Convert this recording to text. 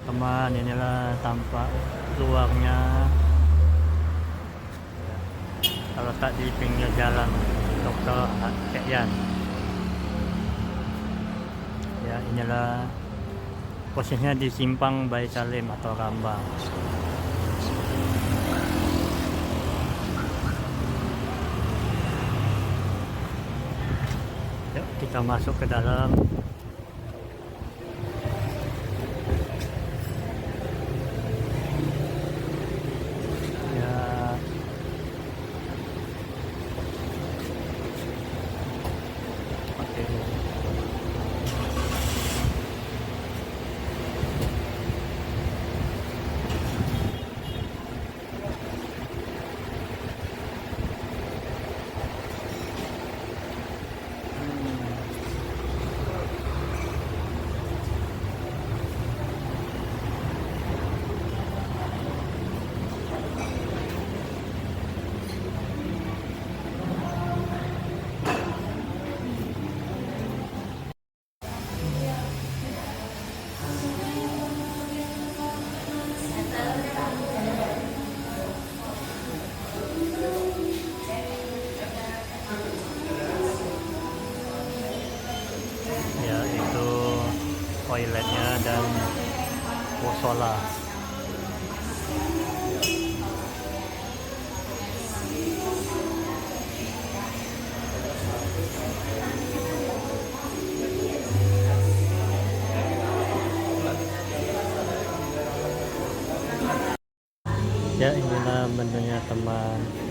Teman, inilah tampak luarnya. Kalau tak di pinggir jalan Dr. Kekyan. Ya, inilah posisinya di simpang Bayi Salim atau Rambang. Yuk kita masuk ke dalam. Ya, oke. Ya, itu toiletnya dan musola. Ya, inilah menunya teman.